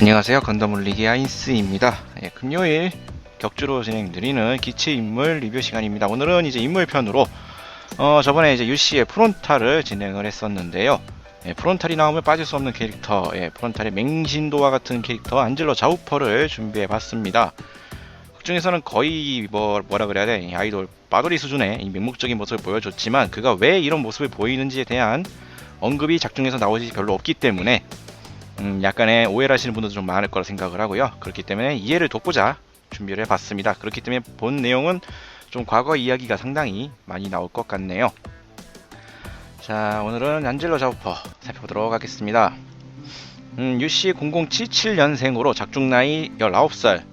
안녕하세요. 건담 올리기 아이스입니다. 금요일 격주로 진행드리는 기체 인물 리뷰 시간입니다. 오늘은 이제 인물편으로 저번에 이제 UC의 프론탈을 진행을 했었는데요. 프론탈이 나오면 빠질 수 없는 캐릭터, 프론탈의 맹신도와 같은 캐릭터 안젤로 자우퍼를 준비해 봤습니다. 그 중에서는 거의 뭐라 그래야 돼, 아이돌 빠돌이 수준의 이 맹목적인 모습을 보여줬지만 그가 왜 이런 모습을 보이는지에 대한 언급이 작중에서 나오지 별로 없기 때문에 약간의 오해를 하시는 분들도 좀 많을 거라 생각을 하고요. 그렇기 때문에 이해를 돕고자 준비를 해봤습니다. 그렇기 때문에 본 내용은 좀 과거 이야기가 상당히 많이 나올 것 같네요. 자, 오늘은 안젤로 자우퍼 살펴보도록 하겠습니다. UC 0077년생으로 작중 나이 19살.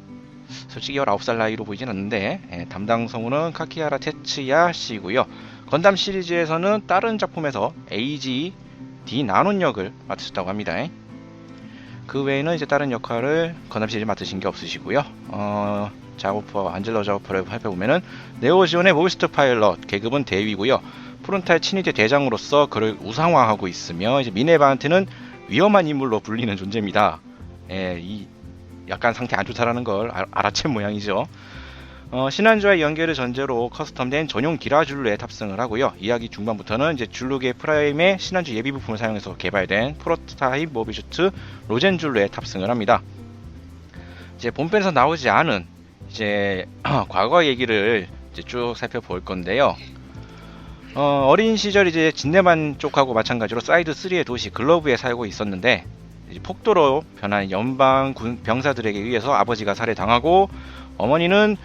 솔직히 19살 나이로 보이진 않는데 담당 성우는 카키하라 테츠야 씨고요. 건담 시리즈에서는 다른 작품에서 AG D 나논 역을 맡으셨다고 합니다. 그 외에는 이제 다른 역할을 건담 시리즈 맡으신 게 없으시고요. 자우퍼, 안젤로 자우퍼를 살펴보면은 네오지온의 모비스트 파일럿, 계급은 대위고요. 프론탈 친위대 대장으로서 그를 우상화하고 있으며 이제 미네바한테는 위험한 인물로 불리는 존재입니다. 이 약간 상태 안 좋다라는 걸 알아챈 모양이죠. 신한주와의 연계를 전제로 커스텀된 전용 기라줄루에 탑승을 하고요. 이야기 중반부터는 이제 줄루계 프라임의 신한주 예비 부품을 사용해서 개발된 프로토타입 모비슈트 로젠줄루에 탑승을 합니다. 이제 본편에서 나오지 않은 이제 과거 얘기를 이제 쭉 살펴볼 건데요. 어린 시절 이제 진네만 쪽하고 마찬가지로 사이드 3의 도시 글러브에 살고 있었는데 이제 폭도로 변한 연방 병사들에게 의해서 아버지가 살해당하고 어머니는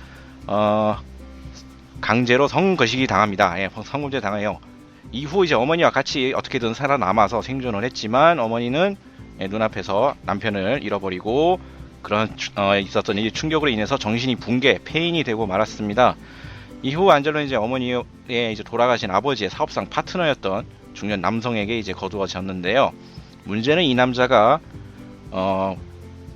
강제로 성거식이 당합니다. 성범죄 당해요. 이후 이제 어머니와 같이 어떻게든 살아남아서 생존을 했지만 어머니는 눈앞에서 남편을 잃어버리고 그런 있었던 이 충격으로 인해서 정신이 붕괴, 폐인이 되고 말았습니다. 이후 안젤로는 이제 어머니의 이제 돌아가신 아버지의 사업상 파트너였던 중년 남성에게 이제 거두어졌는데요. 문제는 이 남자가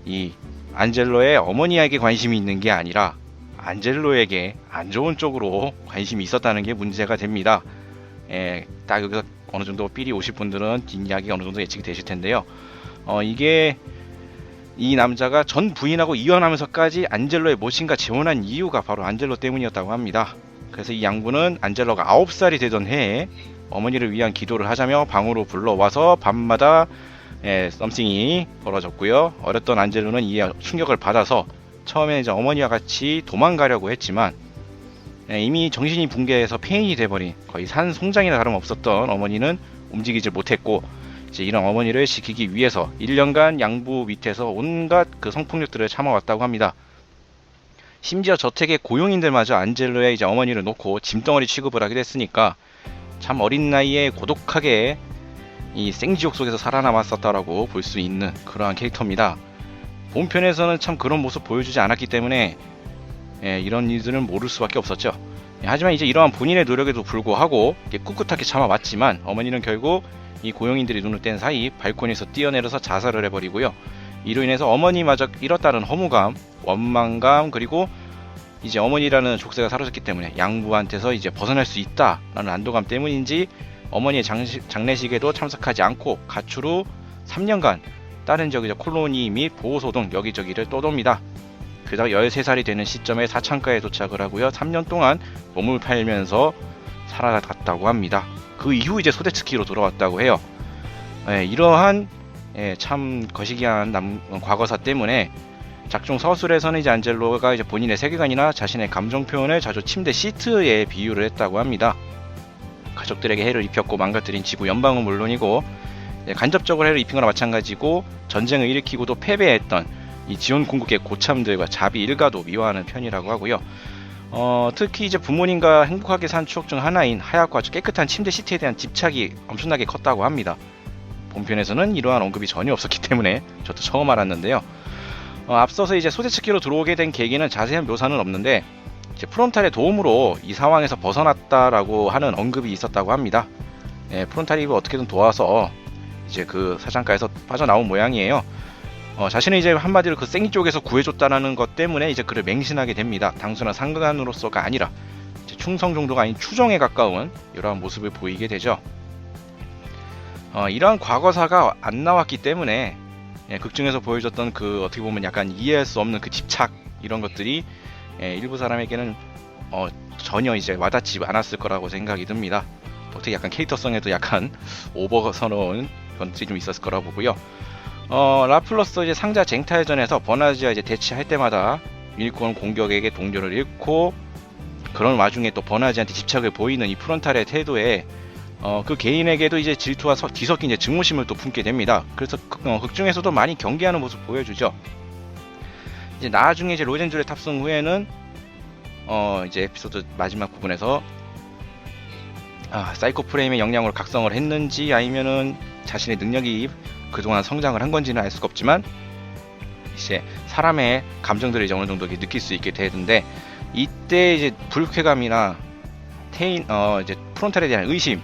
이 안젤로의 어머니에게 관심이 있는 게 아니라 안젤로에게 안 좋은 쪽으로 관심이 있었다는 게 문제가 됩니다. 딱 여기서 어느 정도 삘이 오실 분들은 뒷이야기가 어느 정도 예측이 되실 텐데요. 이게 이 남자가 전 부인하고 이혼하면서까지 안젤로의 모친과 재혼한 이유가 바로 안젤로 때문이었다고 합니다. 그래서 이 양부는 안젤로가 9살이 되던 해에 어머니를 위한 기도를 하자며 방으로 불러와서 밤마다 썸씽이 벌어졌고요. 어렸던 안젤로는 이에 충격을 받아서 처음에 이제 어머니와 같이 도망가려고 했지만 이미 정신이 붕괴해서 폐인이 돼버린 거의 산 송장이나 다름없었던 어머니는 움직이질 못했고 이제 이런 어머니를 지키기 위해서 1년간 양부 밑에서 온갖 그 성폭력들을 참아왔다고 합니다. 심지어 저택의 고용인들마저 안젤로의 이제 어머니를 놓고 짐덩어리 취급을 하게 됐으니까 참 어린 나이에 고독하게 이 생지옥 속에서 살아남았었다라고 볼 수 있는 그러한 캐릭터입니다. 본편에서는 참 그런 모습 보여주지 않았기 때문에 이런 일들은 모를 수밖에 없었죠. 하지만 이제 이러한 본인의 노력에도 불구하고 꿋꿋하게 참아왔지만 어머니는 결국 이 고용인들이 눈을 뗀 사이 발코니에서 뛰어내려서 자살을 해버리고요. 이로 인해서 어머니마저 잃었다는 허무감, 원망감, 그리고 이제 어머니라는 족쇄가 사라졌기 때문에 양부한테서 이제 벗어날 수 있다라는 안도감 때문인지 어머니의 장례식에도 참석하지 않고 가출 후 3년간 다른 지역 콜로니 및 보호소 등 여기저기를 떠돕니다. 그러다가 13살이 되는 시점에 사창가에 도착을 하고요. 3년 동안 몸을 팔면서 살아갔다고 합니다. 그 이후 이제 소데츠키로 돌아왔다고 해요. 이러한 참 거시기한 과거사 때문에 작중 서술에서는 이제 안젤로가 이제 본인의 세계관이나 자신의 감정 표현을 자주 침대 시트에 비유를 했다고 합니다. 가족들에게 해를 입혔고 망가뜨린 지구 연방은 물론이고 간접적으로 해를 입힌 거나 마찬가지고 전쟁을 일으키고도 패배했던 이 지원 궁극의 고참들과 자비 일가도 미워하는 편이라고 하고요. 특히 이제 부모님과 행복하게 산 추억 중 하나인 하얗고 아주 깨끗한 침대 시트에 대한 집착이 엄청나게 컸다고 합니다. 본편에서는 이러한 언급이 전혀 없었기 때문에 저도 처음 알았는데요. 앞서서 이제 소데츠키로 들어오게 된 계기는 자세한 묘사는 없는데 이제 프론탈의 도움으로 이 상황에서 벗어났다라고 하는 언급이 있었다고 합니다. 프론탈이 어떻게든 도와서 이제 그 사장가에서 빠져나온 모양이에요. 자신은 이제 한마디로 그 생이 쪽에서 구해줬다는 것 때문에 이제 그를 맹신하게 됩니다. 단순한 상관으로서가 아니라 이제 충성 정도가 아닌 추종에 가까운 이러한 모습을 보이게 되죠. 이러한 과거사가 안 나왔기 때문에 극중에서 보여줬던 그 어떻게 보면 약간 이해할 수 없는 그 집착 이런 것들이 일부 사람에게는 전혀 이제 와닿지 않았을 거라고 생각이 듭니다. 어떻게 약간 캐릭터성에도 약간 오버스러운 것들이 좀 있었을 거라 보고요. 라플러스 이제 상자 쟁탈전에서 버나지와 이제 대치할 때마다 유니콘 공격에게 동료를 잃고 그런 와중에 또 버나지한테 집착을 보이는 이 프론탈의 태도에 그 개인에게도 이제 질투와 뒤섞인 이제 증오심을 또 품게 됩니다. 그래서 극중에서도 많이 경계하는 모습 보여주죠. 이제 나중에 이제 로젠줄의 탑승 후에는 이제 에피소드 마지막 부분에서 사이코 프레임의 역량으로 각성을 했는지 아니면은 자신의 능력이 그동안 성장을 한 건지는 알 수가 없지만 이제 사람의 감정들을 이제 어느 정도 느낄 수 있게 되는데 이때 이제 불쾌감이나 이제 프론탈에 대한 의심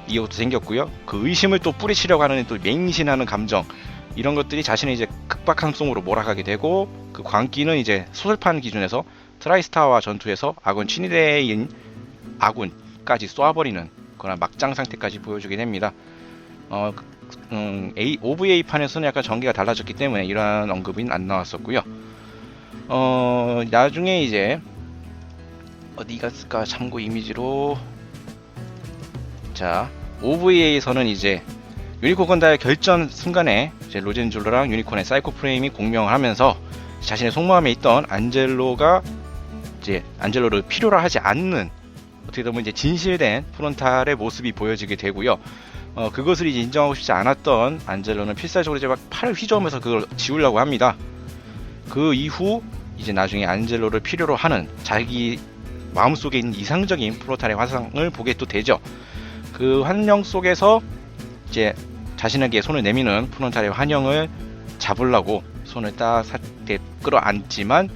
이것도 생겼고요. 그 의심을 또 뿌리치려고 하는 또 맹신하는 감정 이런 것들이 자신의 이제 극박한 속으로 몰아가게 되고 그 광기는 이제 소설판 기준에서 트라이스타와 전투에서 아군 친위대인 아군까지 쏘아버리는 그런 막장 상태까지 보여주게 됩니다. OVA 판에서는 약간 전개가 달라졌기 때문에 이러한 언급은 안 나왔었고요. 나중에 이제 어디 갔을까 참고 이미지로 자 OVA에서는 이제 유니콘 건달의 결전 순간에 이제 로젠줄러랑 유니콘의 사이코 프레임이 공명을 하면서 자신의 속마음에 있던 안젤로가 이제 안젤로를 필요로 하지 않는 어떻게 보면 이제 진실된 프론탈의 모습이 보여지게 되고요. 그것을 이제 인정하고 싶지 않았던 안젤로는 필사적으로 이제 막 팔을 휘저으면서 그걸 지우려고 합니다. 그 이후 이제 나중에 안젤로를 필요로 하는 자기 마음속에 있는 이상적인 프론탈의 화상을 보게 또 되죠. 그 환영 속에서 이제 자신에게 손을 내미는 프론탈의 환영을 잡으려고 손을 딱 끌어안지만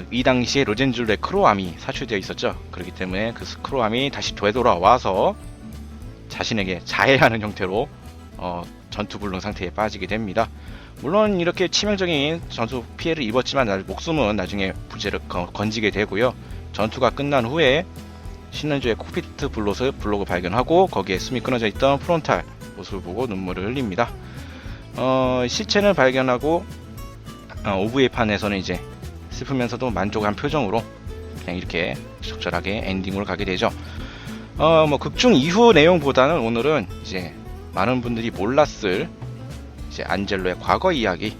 이 당시에 로젠줄의 크로암이 사출되어 있었죠. 그렇기 때문에 그 크로암이 다시 되돌아와서 자신에게 자해하는 형태로 전투 불능 상태에 빠지게 됩니다. 물론 이렇게 치명적인 전투 피해를 입었지만 목숨은 나중에 부재를 건지게 되고요. 전투가 끝난 후에 신년주의 콕피트 블록을 발견하고 거기에 숨이 끊어져 있던 프론탈 모습을 보고 눈물을 흘립니다. 시체를 발견하고 OVA 판에서는 이제 슬프면서도 만족한 표정으로 그냥 이렇게 적절하게 엔딩으로 가게 되죠. 뭐 극중 이후 내용보다는 오늘은 이제 많은 분들이 몰랐을 이제 안젤로의 과거 이야기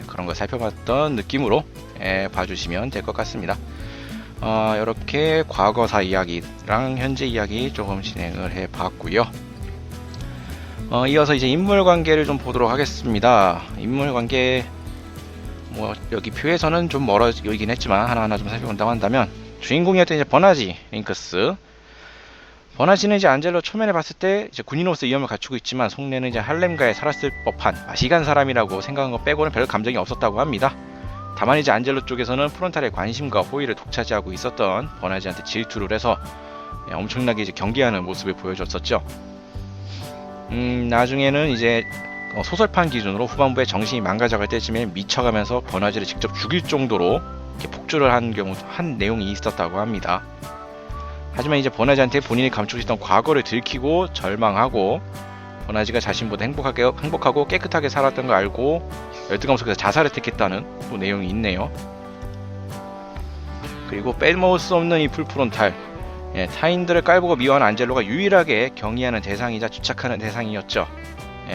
그런 걸 살펴봤던 느낌으로 봐주시면 될 것 같습니다. 이렇게 과거사 이야기랑 현재 이야기 조금 진행을 해봤고요. 이어서 이제 인물 관계를 좀 보도록 하겠습니다. 인물 관계 뭐 여기 표에서는 좀 멀어지긴 했지만 하나하나 좀 살펴본다고 한다면 주인공이었던 이제 버나지 링크스. 버나지는 이제 안젤로 초면에 봤을 때 이제 군인으로서 위험을 갖추고 있지만 속내는 이제 할렘가에 살았을 법한 마시간 사람이라고 생각한 것 빼고는 별 감정이 없었다고 합니다. 다만 이제 안젤로 쪽에서는 프론탈의 관심과 호의를 독차지하고 있었던 버나지한테 질투를 해서 엄청나게 이제 경계하는 모습을 보여줬었죠. 나중에는 이제 소설판 기준으로 후반부에 정신이 망가져갈 때쯤에 미쳐가면서 버나지를 직접 죽일 정도로 이렇게 폭주를 한 내용이 있었다고 합니다. 하지만 이제 버나지한테 본인이 감추고 있던 과거를 들키고 절망하고 버나지가 자신보다 행복하고 깨끗하게 살았던 걸 알고 열등감 속에서 자살을 택했다는 또 내용이 있네요. 그리고 빼먹을 수 없는 이 풀프론탈, 타인들을 깔보고 미워하는 안젤로가 유일하게 경의하는 대상이자 주착하는 대상이었죠.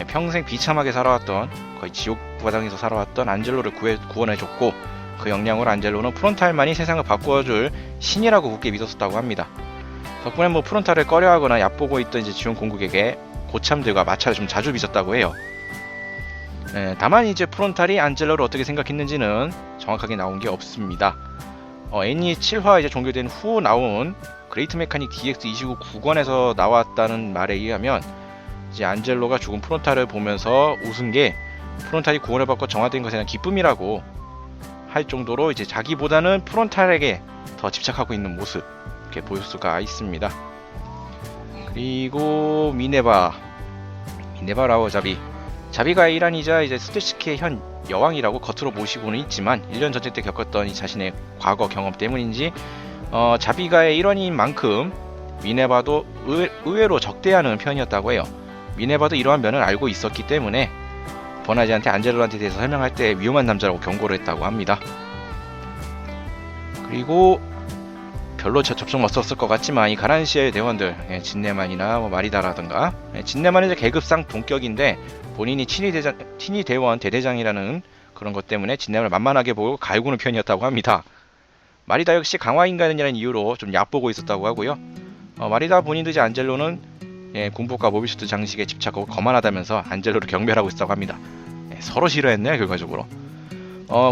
평생 비참하게 살아왔던 거의 지옥 바닥에서 살아왔던 안젤로를 구원해줬고 그 역량으로 안젤로는 프론탈만이 세상을 바꿔줄 신이라고 굳게 믿었었다고 합니다. 덕분에 뭐 프론탈을 꺼려하거나 얕보고 있던 이제 지원 공국에게 고참들과 마찰을 좀 자주 빚었다고 해요. 다만 이제 프론탈이 안젤로를 어떻게 생각했는지는 정확하게 나온 게 없습니다. 애니 7화 이제 종료된 후 나온 그레이트 메카닉 DX29 9권에서 나왔다는 말에 의하면 이제 안젤로가 죽은 프론탈을 보면서 웃은 게 프론탈이 구원을 받고 정화된 것에 대한 기쁨이라고 할 정도로 이제 자기보다는 프론탈에게 더 집착하고 있는 모습 이렇게 보일 수가 있습니다. 그리고 미네바 라오자비. 자비가의 일환이자 이제 스테츠키의 현 여왕이라고 겉으로 모시고는 있지만 1년 전쟁 때 겪었던 이 자신의 과거 경험 때문인지 자비가의 일환인 만큼 미네바도 의외로 적대하는 편이었다고 해요. 미네바도 이러한 면을 알고 있었기 때문에 버나지한테 안젤로한테 대해서 설명할 때 위험한 남자라고 경고를 했다고 합니다. 그리고 별로 접촉 없었을 것 같지만 이 가란시아의 대원들, 진네만이나 뭐 마리다라든가, 진네만은 이제 계급상 동격인데 본인이 친위 대원 대대장이라는 그런 것 때문에 진네만을 만만하게 보고 갈구는 편이었다고 합니다. 마리다 역시 강화인간이라는 이유로 좀 얕보고 있었다고 하고요. 마리다 본인도 이제 안젤로는 군복과 모비슈트 장식에 집착하고 거만하다면서 안젤로를 경멸하고 있었다고 합니다. 서로 싫어했네요, 결과적으로.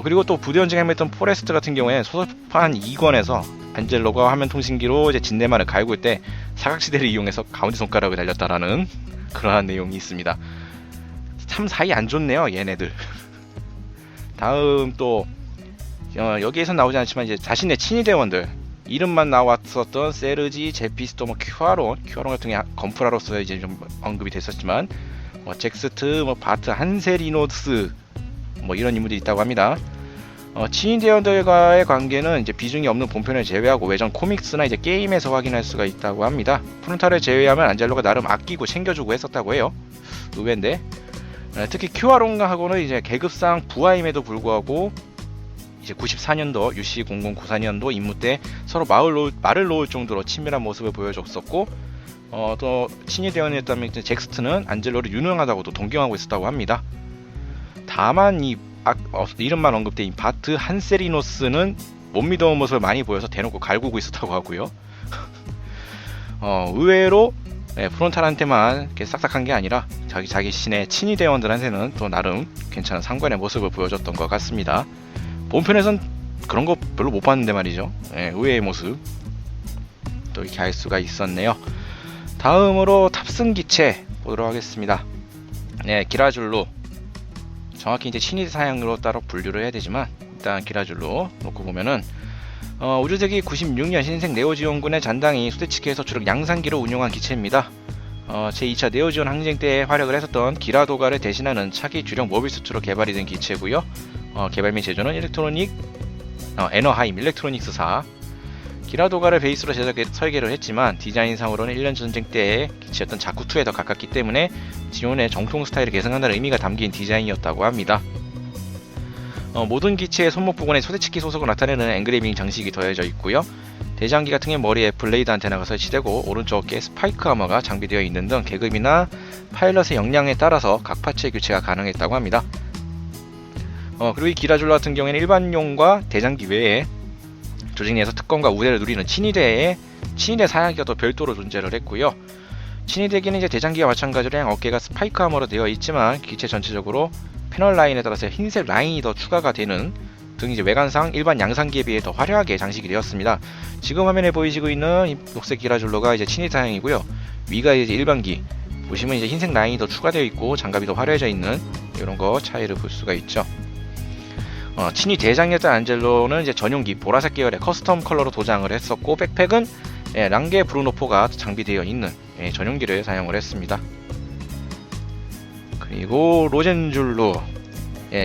그리고 또 부대 연쟁에 했던 포레스트 같은 경우에 소설판 2권에서 안젤로가 화면 통신기로 이제 진네만을 갈굴 때 사각지대를 이용해서 가운데 손가락을 달렸다라는 그러한 내용이 있습니다. 참 사이 안 좋네요, 얘네들. 다음 또 여기에선 나오지 않지만 이제 자신의 친위대원들 이름만 나왔었던 세르지, 제피스토, 큐아론 같은 게 건프라로서 이제 좀 언급이 됐었지만 잭스트, 바트, 한세리노스 이런 인물들이 있다고 합니다. 친위대원들과의 관계는 이제 비중이 없는 본편을 제외하고 외전 코믹스나 이제 게임에서 확인할 수가 있다고 합니다. 프론타를 제외하면 안젤로가 나름 아끼고 챙겨주고 했었다고 해요. 의외인데 특히 큐아론하고는 이제 계급상 부하임에도 불구하고 이제 94년도 UC0094년도 임무 때 서로 말을 놓을 정도로 친밀한 모습을 보여줬었고 또 친위대원이었다면 잭스트는 안젤로를 유능하다고도 동경하고 있었다고 합니다. 다만 이 이름만 언급된 이 바트 한세리노스는 못 믿어온 모습을 많이 보여서 대놓고 갈구고 있었다고 하고요. 의외로 프론탈한테만 이렇게 싹싹한 게 아니라 자기 신의 친위대원들한테는 또 나름 괜찮은 상관의 모습을 보여줬던 것 같습니다. 본편에선 그런 거 별로 못 봤는데 말이죠. 의외의 모습 또 이렇게 알 수가 있었네요. 다음으로 탑승 기체 보도록 하겠습니다. 기라줄로 정확히 이제 친위 사양으로 따로 분류를 해야 되지만 일단 기라줄로 놓고 보면은 우주세기 96년 신생 네오지온군의 잔당이 소대치키에서 주로 양산기로 운용한 기체입니다. 제2차 네오지온 항쟁 때 활약을 했었던 기라도가를 대신하는 차기 주력 모빌수트로 개발이 된 기체고요. 개발 및 제조는 에너하임 일렉트로닉스사. 기라도가를 베이스로 설계를 했지만 디자인상으로는 1년 전쟁 때의 기체였던 자쿠2에 더 가깝기 때문에 지온의 정통 스타일을 계승한다는 의미가 담긴 디자인이었다고 합니다. 모든 기체의 손목 부분에 소대치키 소속을 나타내는 엔그레이빙 장식이 더해져 있고요. 대장기 같은 경우 머리에 블레이드 안테나가 설치되고 오른쪽 어깨에 스파이크 아머가 장비되어 있는 등 계급이나 파일럿의 역량에 따라서 각 파츠의 교체가 가능했다고 합니다. 그리고 이 기라줄라 같은 경우에는 일반용과 대장기 외에 조직 내에서 특권과 우대를 누리는 친위대 사양기가 또 별도로 존재를 했고요. 친위대기는 이제 대장기와 마찬가지로 어깨가 스파이크 아머로 되어 있지만 기체 전체적으로 패널 라인에 따라서 흰색 라인이 더 추가가 되는 등 이제 외관상 일반 양산기에 비해 더 화려하게 장식이 되었습니다. 지금 화면에 보이시고 있는 이 녹색 기라줄로가 이제 친위 사양이고요. 위가 이제 일반기 보시면 이제 흰색 라인이 더 추가되어 있고 장갑이 더 화려해져 있는 이런 거 차이를 볼 수가 있죠. 친위 대장이었던 안젤로는 이제 전용기 보라색 계열의 커스텀 컬러로 도장을 했었고 백팩은 랑게 브루노포가 장비되어 있는 전용기를 사용을 했습니다. 그리고 로젠줄루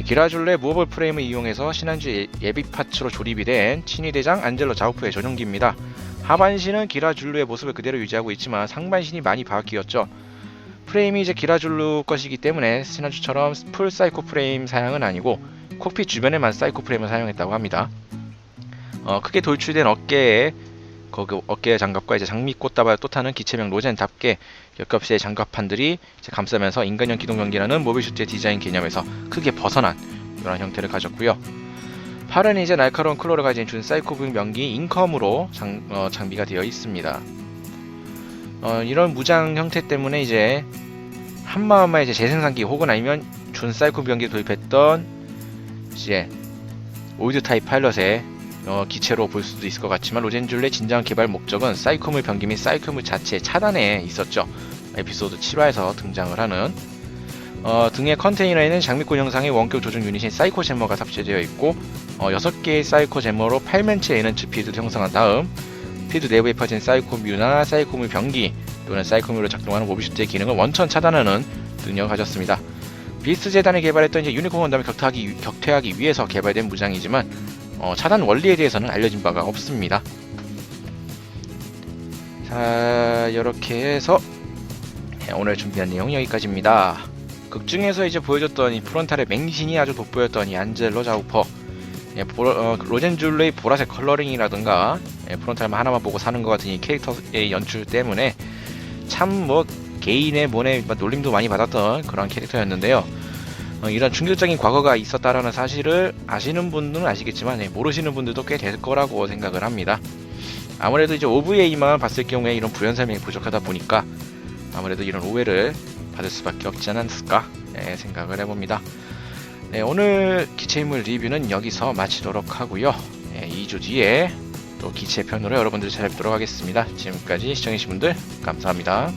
기라줄루의 무어볼 프레임을 이용해서 신한주 예비 파츠로 조립이 된 친위 대장 안젤로 자우프의 전용기입니다. 하반신은 기라줄루의 모습을 그대로 유지하고 있지만 상반신이 많이 바뀌었죠. 프레임이 이제 기라줄루 것이기 때문에 신한주처럼 풀 사이코 프레임 사양은 아니고 콕핏 주변에만 사이코 프레임을 사용했다고 합니다. 크게 돌출된 어깨에 장갑과 이제 장미 꽃다발 또 타는 기체명 로젠답게 겹겹이의 장갑판들이 이제 감싸면서 인간형 기동병기라는 모빌슈트의 디자인 개념에서 크게 벗어난 이런 형태를 가졌고요. 팔은 이제 날카로운 클로를 가진 준 사이코병 병기 인컴으로 장비가 되어 있습니다. 이런 무장 형태 때문에 이제 한마음만 이제 재생산기 혹은 아니면 준 사이코 병기를 도입했던 이제 올드 타입 파일럿의 기체로 볼 수도 있을 것 같지만 로젠줄루의 진정한 개발 목적은 사이코물 병기 및 사이코물 자체의 차단에 있었죠. 에피소드 7화에서 등장을 하는 등의 컨테이너에는 장미꽃 형상의 원격 조종 유닛인 사이코 잼머가 탑재되어 있고 6개의 사이코 잼머로 8면체 에너지 필드를 형성한 다음 필드 내부에 퍼진 사이코뮤나 사이코물 병기 또는 사이코뮤로 작동하는 모비슈트의 기능을 원천 차단하는 능력을 가졌습니다. 비스트 재단이 개발했던 이제 유니콘 건담을 격퇴하기 위해서 개발된 무장이지만 차단 원리에 대해서는 알려진 바가 없습니다. 자, 이렇게 해서 오늘 준비한 내용 여기까지입니다. 극중에서 이제 보여줬던 이 프론탈의 맹신이 아주 돋보였던 이 안젤로 자우퍼, 로젠줄레의 보라색 컬러링이라든가 프론탈만 하나만 보고 사는 것 같은 이 캐릭터의 연출 때문에 참 개인의 몸에 놀림도 많이 받았던 그런 캐릭터였는데요. 이런 충격적인 과거가 있었다라는 사실을 아시는 분들은 아시겠지만 모르시는 분들도 꽤 될 거라고 생각을 합니다. 아무래도 이제 OVA만 봤을 경우에 이런 부연 설명이 부족하다 보니까 아무래도 이런 오해를 받을 수밖에 없지 않았을까 생각을 해봅니다. 오늘 기체인물 리뷰는 여기서 마치도록 하고요. 2주 뒤에 또 기체편으로 여러분들 찾아뵙도록 하겠습니다. 지금까지 시청해주신 분들 감사합니다.